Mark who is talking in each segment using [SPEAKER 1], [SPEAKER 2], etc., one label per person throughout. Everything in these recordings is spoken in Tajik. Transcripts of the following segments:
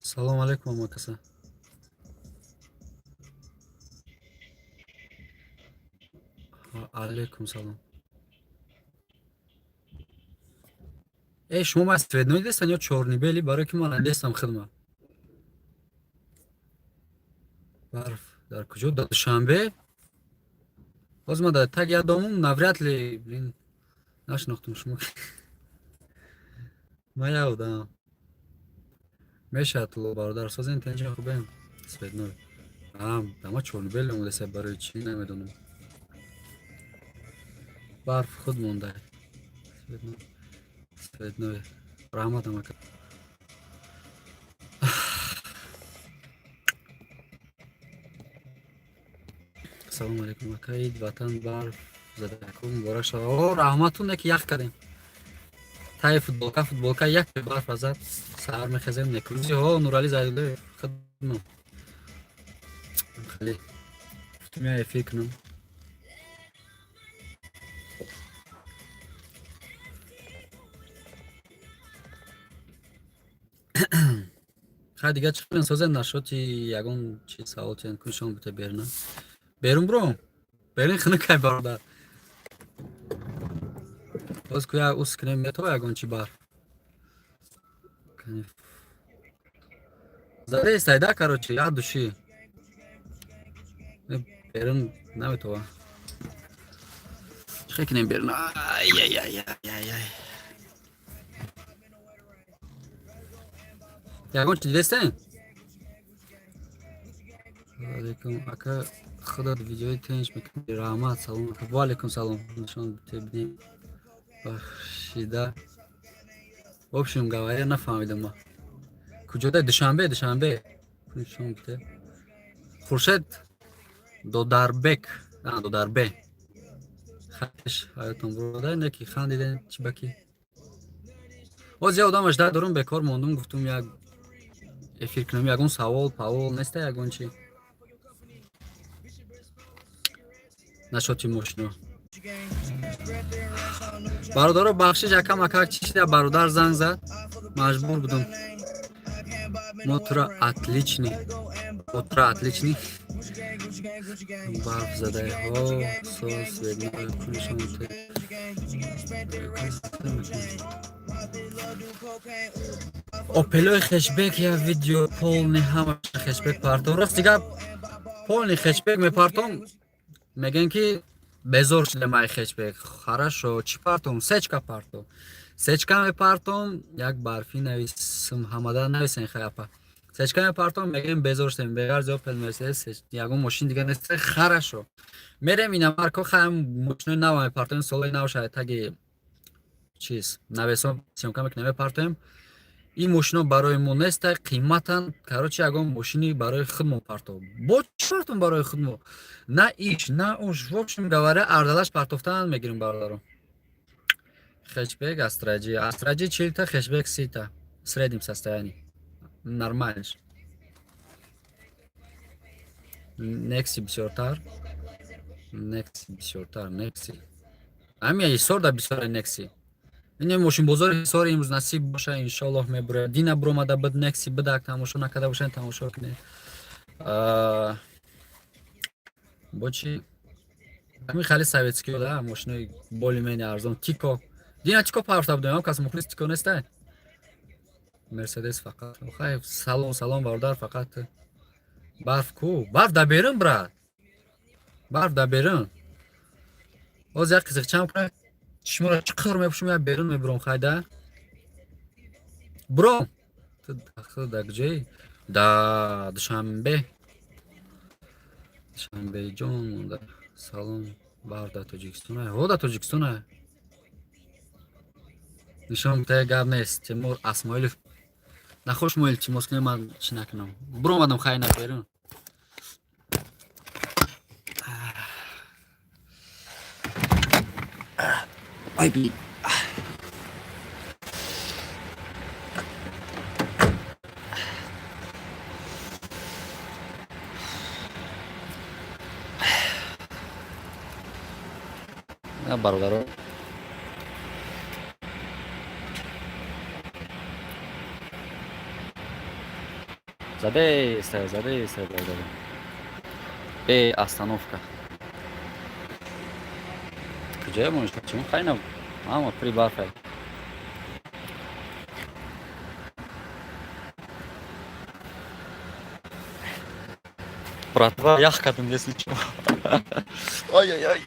[SPEAKER 1] Салом алейкум, амакаса. Алейкум салом. Шумо масведноӣ дестан ё чорнибели, барои ки ман надестам хидма. Барф дар куҷо? Дар Душанбе? Боз ман дар таги ядомум навряд ли блин нашнохтум шумо. Ман явдам. Мешавад туло бародар созен тенҷа хубем сведноӣ. Дама чорнибели омодаста барои чӣ намедонам. Барф худ монда. Сведноӣ. Раҳмат амака. Салом алейкум акаид ватан барф задакум муборак шавад. О раҳматуне ки ях кардем. Таи футболка як барф азад саҳар мехезем некрӯзи Нуралӣ Зайдуллоев хидмат. Хеле футумя эфир кунам. Хай дигар чӣ қилем созем нашоти ягон чи саволтиан куншон бута берна. Берун бро. Берин хинукай бародар. Боз куя ус кунем мето ягон чи бар. Заде истайда короче я души. Берун наметова. Чӣ кунем берун? Ай. Ягон чи дидестен? Алейкум ака худат видеои тенҷ мекунӣ. Раҳмат салом. Ва алейкум салом. Нишон битебинем. Бахшида. Общем говоря, нафаҳмидам ма. Куҷода? Душанбе. Нишон бите. Хуршед Додарбек. Додарбе. Хатиш ҳаётон бурода неки хандиден чи баки. Боз я одам ажда дорум бекор мондум гуфтум як эфир кунам ягон савол павол неста ягон чи. Нашоти мошино. Бародаро бахшиш акам акак чи шида бародар занг зад. Маҷбур будум. Мотра отличный. Барф задаиҳо соз веднои кунишон те. Опелои хешбек я видео полный ҳамаш хешбек партом. Раст дигар полный хешбек мепартом. Мегӯянд ки безор шуда май хешбек. Хорошо, чӣ партом? Сечка партом. Сечка мепартом, як барфи нависам, ҳамада нависен хаяпа. Сечка мепартом, мегӯям безор шудем. Бегарзи Opel Mercedes ягон мошин дигар нест. Хорошо. Мерем инамарко хаям мошинои нав мепартем, солаи нав шаид таги чиз навесом сёмка мекунем мепартем. Ин мошино барои мо неста, қиматан короче ягон мошини барои худмо партов. Бо чӣ партом барои худмо? На иш, на уш, в общем говоря, ардалаш партофтан мегирем бародаро. Хешбек Астраджи 40 хешбек 30 в среднем состоянии. Нормально. Некси бисёртар. Некси. Ами исорда бисёр некси. Ин мошин бозори ҳисори имрӯз насиб боша иншоаллоҳ мебурад. Дина бромада бид некси бидак тамошо накарда бошен тамошо кунед. Бо чи? Ами хали советскиё да, мошинои более-менее арзон. Тико. Дина Тико парта будем, кас мухлис Тико нестай? Мерседес фақат. Хай салом бародар фақат. Барф ку? Барф да берун брат. Барф да берун. Оз як қизиқчам кунай. Шуморо чиқар мепушум я берун мебурам хайда. Бро. Ту дахил да куҷои? Да Душанбе. Душанбеҷон да салом бар да Тоҷикистон. Ҳо да Тоҷикистон. Нишон битая гап нест. Тимур Асмоилов. Нахош моил чи москне ман чи накунам. Бро мадам хай на берун. Ай би. На бародаро. Задай, остановка. Где можешь? Почему хайна? Мама, прибавь. Братва, яхкадым, если что. Ай-яй-яй.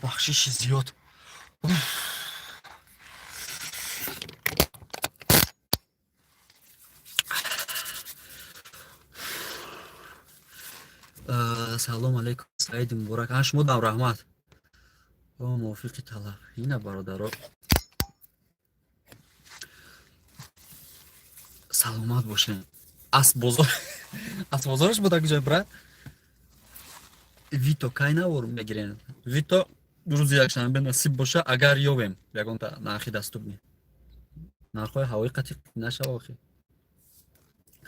[SPEAKER 1] Бахшиш изъёт. Салом алейкум. Саиди муборак. Шумо дам раҳмат. Мувофиқи талаб. Ина бародаро. Саломат бошем. Ас бозорш буда куҷа брат? Вито кай наворум мегирен. Вито рӯзи якшанбе насиб боша агар ёвем ягонта нархи дастурни. Нархои ҳавои қатӣ нашава охи.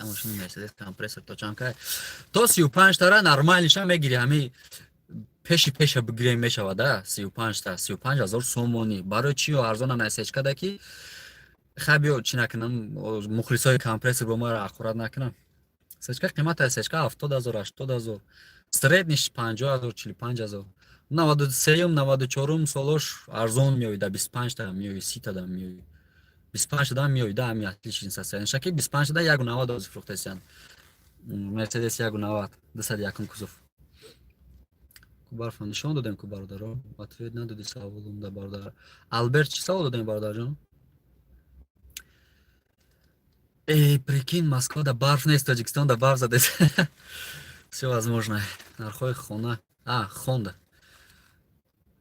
[SPEAKER 1] Машини Мерседес компрессор то чамкай. То 35 тара нормалиша мегири ҳами пеша бигирем мешава да 35 та 35000 сомони. Барои чи арзона насечкада ки хабио чи накунам мухлисои компрессор бо мара ахурат накунам. Сечка қимати сечка 70000 80000 средниш 50000 45000 93 94 солош арзон меоида 25 та меои 30 та меои 25 та меои да ми отличен сасен шаки 25 та 190 фрухтесян Мерседес 190 201 кузов кубарфа нишон додем ку бародаро ответ надоди саволум да бардар Альберт чи савол додем бардарҷон прикинь Москва да барф нест Таҷикистон да барф заде все возможно нархои хона Honda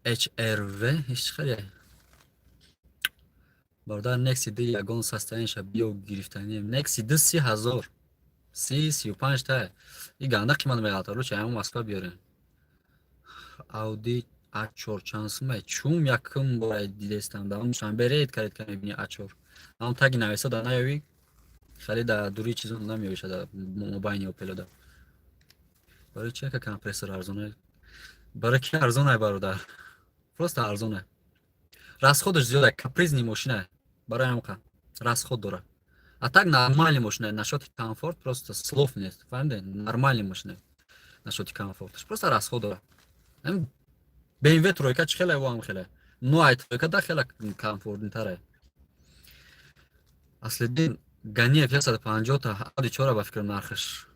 [SPEAKER 1] HRV ишхаре бардар Nexi 2 ягон состояниеша биё гирифтани Nexi 2 30000 35 та и ганда қимат меғалтаро ча ҳам Москва биёрем Audi A4 чансма чум якум бора дидестам да он шанбе рейд карид ка мебини A4 ам таги навеса да наёви хали да дури чизон намеёвиша да мобайни Opel да барои чи ка компрессор арзона барои ки арзона бародар просто арзона расходаш зиёда капризни машина барои ҳамқа расход дора а так нормальни машина насhoти комфорт просто слов нест фаҳмиде нормальни машина насhoти комфорташ просто расход дора BMW тройка чӣ хеле во ҳам хеле ноай тройка да хеле комфортнитаре аслидин Ганиев 150 та Audi 4 ба фикр нархаш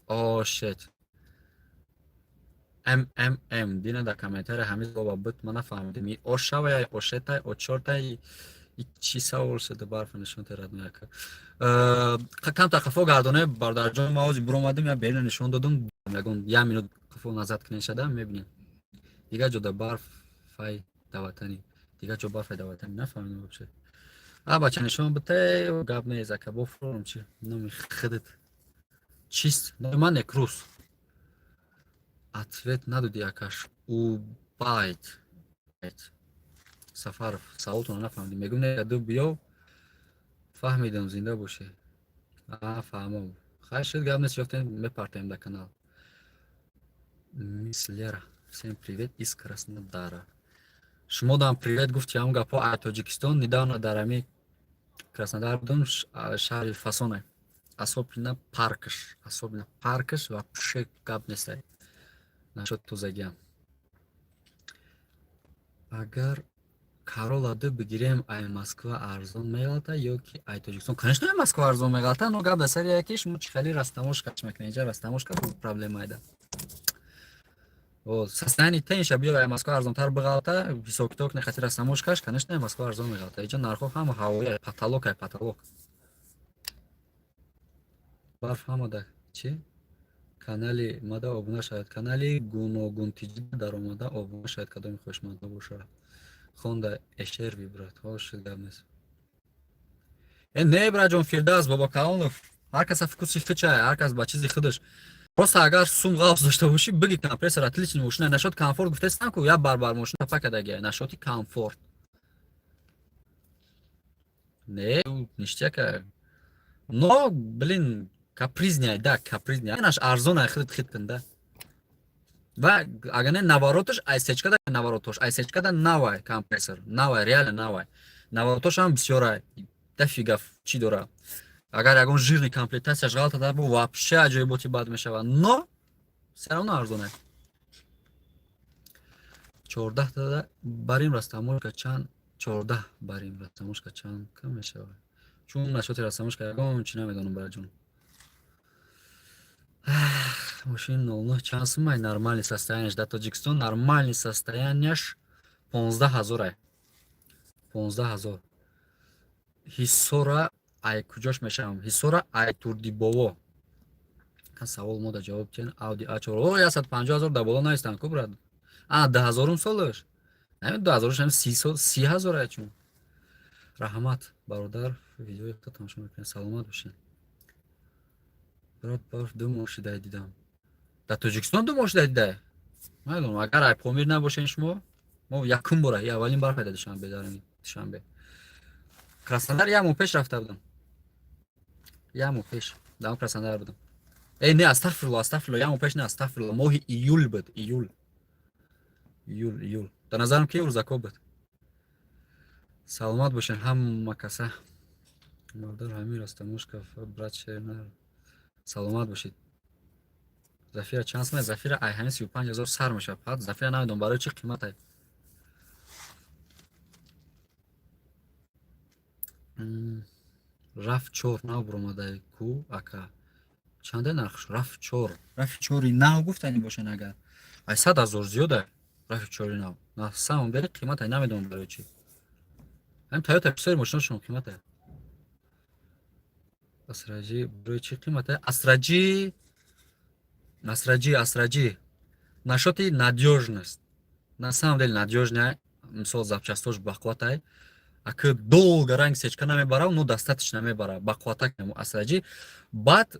[SPEAKER 1] shit дина да комментария ҳамиз боба буд мана фаҳмидим и шавая шетай 4 чӣ савол шуда барф нишон терад меяка камта қафо гардоне бардарҷон ма ҳозир буромадим я берина нишон додум ягон 1 минут қафо назад кунешада мебинем дига ҷода барфай даватани дига ҷо барфай даватани нафаҳмидам вообще бача нишон бите гап мезака бо форум чи номи хидит чист номане крус ответ надоди якаш убайт Сафаров саолтон нафаҳмидим мегум не ду биё фаҳмидам зинда боше фаҳмам хайр шуд гап нест ёфтем мепартем да канал мисс Лера всем привет из Краснодара шумо дам привет гуфти ҳам гапо ай Тоҷикистон недавно дар ами Краснодар будум шаҳри Фасоне особенно паркаш ва пушек гап неста нашуд тузагиам агар Corolla 2 бигирем ай Москва арзон меғалта ёки ай Тоҷикистон конечно ай Москва арзон меғалта но гап дар сари яке шумо чӣ хели растаможкаш мекунед инҷа растаможка проблема айда состояние тенша биё ай Москва арзонтар биғалта ҳисоб китоб нехати растаможкаш конечно ай Москва арзон меғалта инҷа нархо ҳама ҳавои потолок барф ҳамада чи канали мада обуна шавед канали гуногунтиҷа даромада обуна шавед кадоми хушманда бошад Honda HRV брат хошид гап нест не браҷон Фирдавс боба Калонов ҳар кас вкуси хичае ҳар кас ба чизи худаш просто агар сум ғавз дошта бошӣ биги компрессор отличный машина нашот комфорт гуфтестам ку я барбар машина пакадаги нашоти комфорт не ништяка но блин капризняй да капризняй наш арзон хид кунда ва агар не навороташ айсечкада навороташ айсечкада навай компрессор навай реально навай навороташ ҳам бисёра дафига чӣ дора агар ягон жирни комплектасияш ғалат ада бу вообще аҷоиботи бад мешавад, но серавно арзоне. 14 дада барим растамошка чанд 14 барим растамошка чанд кам мешавад. Чун нашоти растамошка ягон чи намедонам браҷон. Машин 09 чанд сумай нормальный состоянияш дар Тоҷикистон нормальный состоянияш 15000 ай. 15000. Ҳисора ай куҷош мешавам? Ҳисора ай Турдибово. Кан савол мода ҷавоб тен Audi A4. О 150000 да бола наистан ку брат. 10000 солаш. Нами 2000 шам 30000 ай чун. Раҳмат бародар видеои худо тамошо мекунед. Саломат бошед. Брат бар ду мошида дидам. Дар Тоҷикистон ду мошида дидай. Майдонам агар ай помир набошен шумо мо якум бора аввалин бар пайда Душанбе дарем Душанбе. Краснодар яму пеш рафта будам. Яму пеш. Дам Краснодар будам. Не астағфирулло, яму пеш не астағфирулло. Моҳи июл буд, июл. Дар назарам ки рӯзако буд. Саломат бошен ҳама каса. Мардар ҳамир растамошка брат шернар. Саломат бошед. Зафира чанд сумай? Зафира ай ҳамин 35000 сар мешавад. Фақат зафира намедонам барои чӣ қимат ай. RAV4 нав буромадай ку ака. Чанде нархш? RAV4. RAV4 нав гуфтани бошен агар. Ай 100000 зиёда. RAV4 нав. На самом деле қимат ай намедонам барои чӣ. ҳам Toyota писори мошинашон қимат ай. Асраҷи барои чӣ қимат ай? Асраҷи. Нашоти надёжность. На самом деле надёжная. Мисол запчастош бақувват ай. Ака долго ранг сечка намебарам, но достаточно мебара. Бақуввата кам асраҷи. Баъд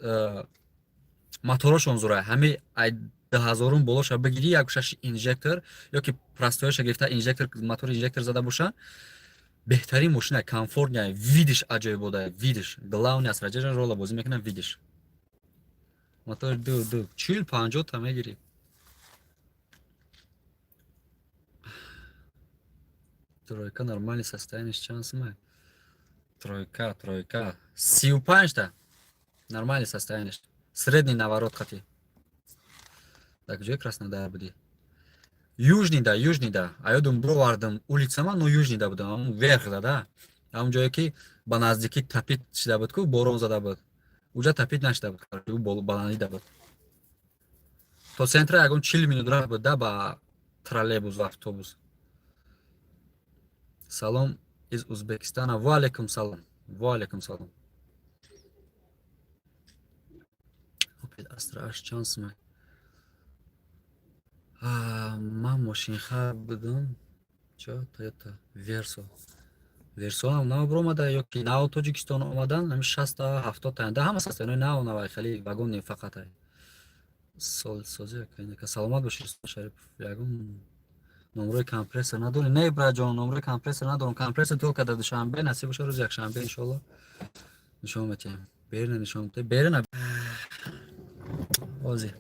[SPEAKER 1] моторошон зурай. Ҳами ай 10000 болоша бигири як гӯшаш инжектор ёки простояша гирифта инжектор мотор инжектор зада боша. Беҳтарин мошина комфортная, видиш аҷоибода, видиш. Главный асраҷи рола бозӣ мекунам, видиш. Мотор 40-50 та мегири. Тройка нормальный состояние чанд сумай? Тройка 35 та. Нормальный состояние. Средний наворот хати. Так ҷои Краснодар буди. Южный да. А ёдум бровардам улицама, но южный да будам. Верх да. Ҳам ҷое ки ба наздики тапит шида буд ку борон зада буд. Уҷа тапит нашида буд. Баландида буд. То центра ягон 40 минут рафт буд да ба троллейбус ва автобус. Салом из Узбекистана. Ва алейкум салом. Опет Астра аш чанд сумай? Ман мошинхар будам. Чо? Toyota Verso. Verso ҳам нав буромада ёки нав Тоҷикистон омадан ҳами 60-70 та. Да ҳама состоянои нав навай хеле вагон не фақат ай. Солсози кайнака. Саломат бошед Шарипов. Ягон номерои компрессор надорӣ? Не браҷон, номерои компрессор надорам. Компрессор толка дар Душанбе насиб боша рӯзи якшанбе иншолло нишон метиҳем. Берина нишон метиҳем. Берина. Ози.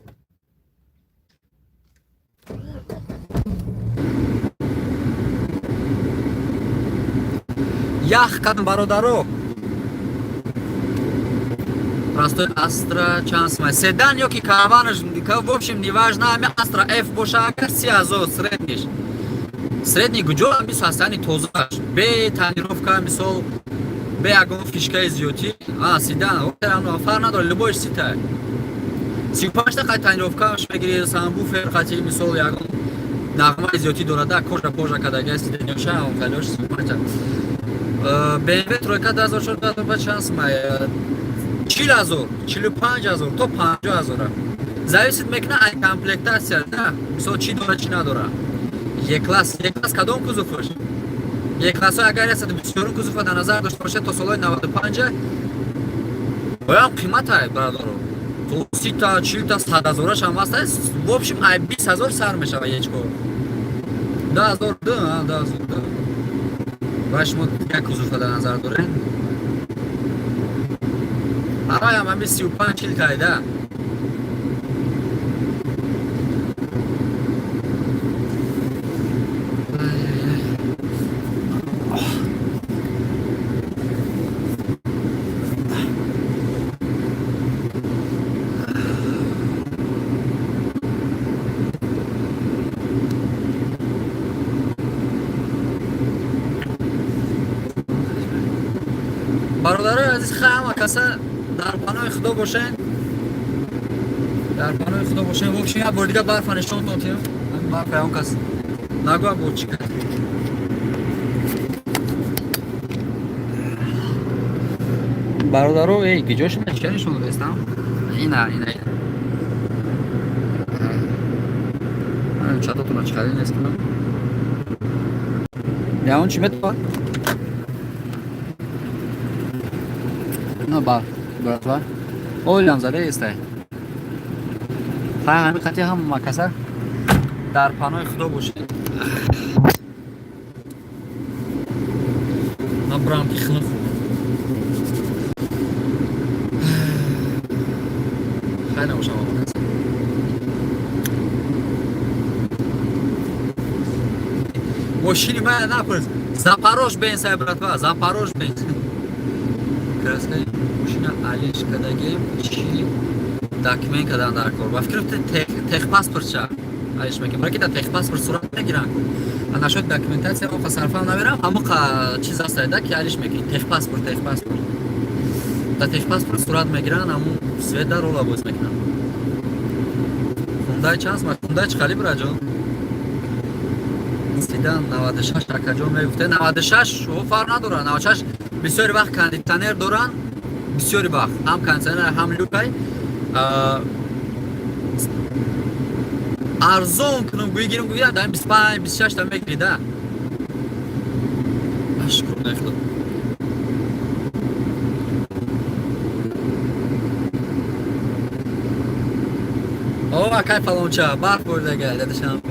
[SPEAKER 1] Ях кадм бародаро. Простой Астра чанд сумай? Седан ёки караванаш, в общем неважно, ами Астра F боша агар 3000 средниш. Средний гуҷо мисол ҳастани тозааш. Бе танировка мисол бе ягон фишкаи зиёдӣ. Седан фарқ надорад любоиш ситай. 35 та қай танировкааш мегири самбуфер қати мисол ягон нағмаи зиёдӣ дорада кожа кадаги сидан ёша он калош 35 та. BMW тройка 2004 чанд сумай? 40000, 45000 то 50000. Зависит мекунад ай комплектация да. Мисол чӣ дора чӣ надора. Е-класс кадом кузуфаш? Е-классо агар 124 кузуфа дар назар дошта бошад то солҳои 95 бояд қимат ай брадаро. То 30 та 40 та 100000 шам аст. В общем ай 20000 сар мешава ечко. 10000 баш мо як кузуфа дар назар дорем. Араям ҳами 35 тайда. برادرای عزیز همه کسا در پناه خدا باشین، در پناه خدا باشین. بخشین یک بار دیگه برف نشون دادیم. من برف اون کس نگو بود چی کرد. برادرو ای گیجاش نشون دادم. اینا من چطور چخالی نیست کنم. یا اون چی میتوان؟ نه برادر اولیان زده ایسته. همین خطی هم مکسر در پناه خدا باشید. نبرم که خیلی خوب. خیلی نباشم آمده. ماشینی من نپرس. زپاروش بین براتوا زپاروش بین. Красный мужчина Алиш кадагим чи документ кадан дар кор. Ва фикр техпаспорт ша. Алиш мегим ракета техпаспорт сурат мегиран. Ана шод документация ва сарфа наверам. Ҳама чиз аст да ки Алиш мегим техпаспорт. Да техпаспорт сурат мегиран, аму света рола боз мекунам. Хундай чанс ма хундай чхали браҷон. Сидан 96 акаҷон мегуфте 96 шофар надора 96 бисёри вақт кондитсионер доран, бисёри вақт ҳам кондитсионер ҳам люкай арзон кунум гӯйгирим гӯя дар 25 26 та мегирида ашкур нехло о акай фалонча барф бордага дадашам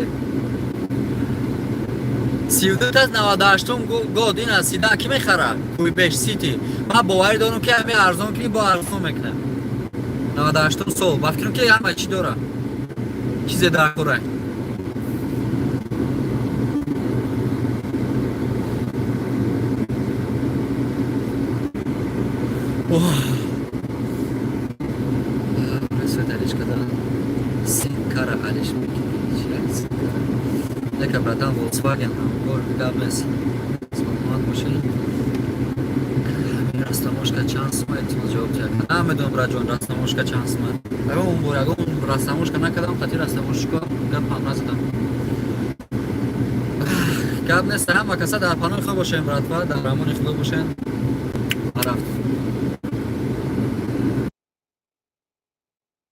[SPEAKER 1] 32 از 98 گود این از سیده کی میخره کوی بهش سیتی من باوری دارم که همه ارزان کنی با ارزان میکنه 98 سال با فکرم که همه چی داره چیزی در کوره رسید علیش کدن سین کار علیش میکنی Neka bratan Volkswagen gol gables smalmat машин растаможка чансмайт ҷавоб кард намедонам раҷон растаможка чансмайт агар он бор агар он растаможка накардам қати растаможка гапам назадам гап нест ҳама каса дар паноҳи худо бошем братва дар амони худо бошен